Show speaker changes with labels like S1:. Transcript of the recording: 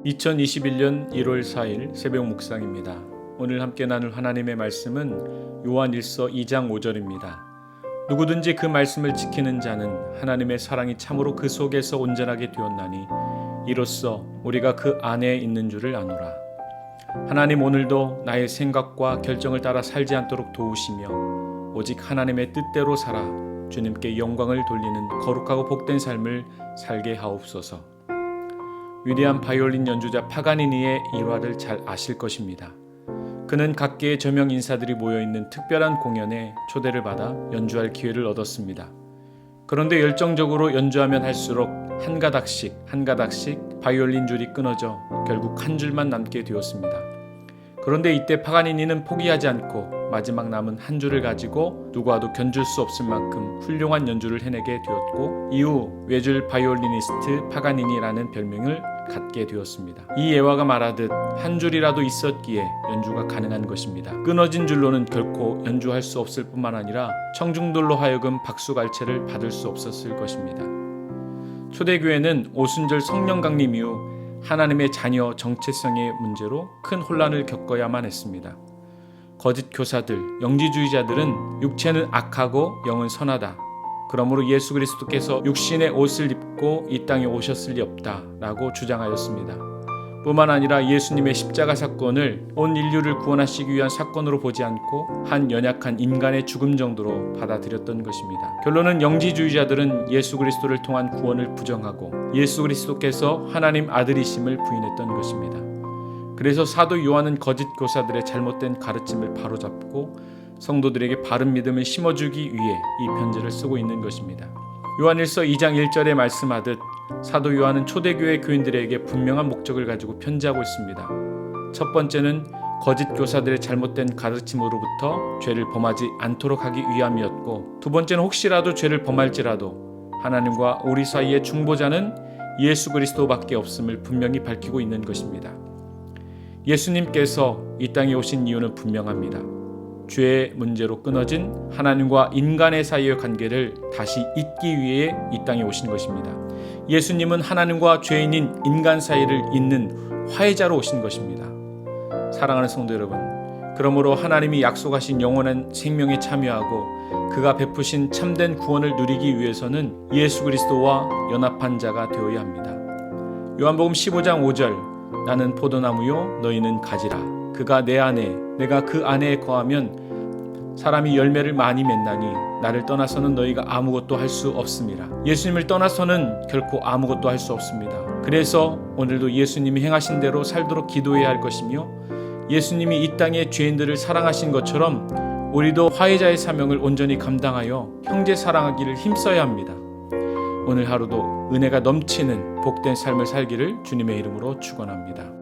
S1: 2021년 1월 4일 새벽 묵상입니다. 오늘 함께 나눌 하나님의 말씀은 요한일서 2장 5절입니다. 누구든지 그 말씀을 지키는 자는 하나님의 사랑이 참으로 그 속에서 온전하게 되었나니 이로써 우리가 그 안에 있는 줄을 아노라. 하나님 오늘도 나의 생각과 결정을 따라 살지 않도록 도우시며 오직 하나님의 뜻대로 살아 주님께 영광을 돌리는 거룩하고 복된 삶을 살게 하옵소서. 위대한 바이올린 연주자 파가니니의 일화를 잘 아실 것입니다. 그는 각계의 저명 인사들이 모여있는 특별한 공연에 초대를 받아 연주할 기회를 얻었습니다. 그런데 열정적으로 연주하면 할수록 한 가닥씩 바이올린 줄이 끊어져 결국 한 줄만 남게 되었습니다. 그런데 이때 파가니니는 포기하지 않고 마지막 남은 한 줄을 가지고 누구와도 견줄 수 없을 만큼 훌륭한 연주를 해내게 되었고 이후 외줄 바이올리니스트 파가니니라는 별명을 갖게 되었습니다. 이 예화가 말하듯 한 줄이라도 있었기에 연주가 가능한 것입니다. 끊어진 줄로는 결코 연주할 수 없을 뿐만 아니라 청중들로 하여금 박수갈채를 받을 수 없었을 것입니다. 초대교회는 오순절 성령 강림 이후 하나님의 자녀 정체성의 문제로 큰 혼란을 겪어야만 했습니다. 거짓 교사들, 영지주의자들은 육체는 악하고 영은 선하다. 그러므로 예수 그리스도께서 육신의 옷을 입고 이 땅에 오셨을 리 없다라고 주장하였습니다. 뿐만 아니라 예수님의 십자가 사건을 온 인류를 구원하시기 위한 사건으로 보지 않고 한 연약한 인간의 죽음 정도로 받아들였던 것입니다. 결론은 영지주의자들은 예수 그리스도를 통한 구원을 부정하고 예수 그리스도께서 하나님 아들이심을 부인했던 것입니다. 그래서 사도 요한은 거짓 교사들의 잘못된 가르침을 바로잡고 성도들에게 바른 믿음을 심어주기 위해 이 편지를 쓰고 있는 것입니다. 요한일서 2장 1절에 말씀하듯 사도 요한은 초대교회 교인들에게 분명한 목적을 가지고 편지하고 있습니다. 첫 번째는 거짓 교사들의 잘못된 가르침으로부터 죄를 범하지 않도록 하기 위함이었고, 두 번째는 혹시라도 죄를 범할지라도 하나님과 우리 사이의 중보자는 예수 그리스도밖에 없음을 분명히 밝히고 있는 것입니다. 예수님께서 이 땅에 오신 이유는 분명합니다. 죄의 문제로 끊어진 하나님과 인간의 사이의 관계를 다시 잇기 위해 이 땅에 오신 것입니다. 예수님은 하나님과 죄인인 인간 사이를 잇는 화해자로 오신 것입니다. 사랑하는 성도 여러분, 그러므로 하나님이 약속하신 영원한 생명에 참여하고 그가 베푸신 참된 구원을 누리기 위해서는 예수 그리스도와 연합한 자가 되어야 합니다. 요한복음 15장 5절, 나는 포도나무요 너희는 가지라. 그가 내 안에 내가 그 안에 거하면 사람이 열매를 많이 맺나니 나를 떠나서는 너희가 아무것도 할 수 없음이라. 예수님을 떠나서는 결코 아무것도 할 수 없습니다. 그래서 오늘도 예수님이 행하신 대로 살도록 기도해야 할 것이며, 예수님이 이 땅의 죄인들을 사랑하신 것처럼 우리도 화해자의 사명을 온전히 감당하여 형제 사랑하기를 힘써야 합니다. 오늘 하루도 은혜가 넘치는 복된 삶을 살기를 주님의 이름으로 축원합니다.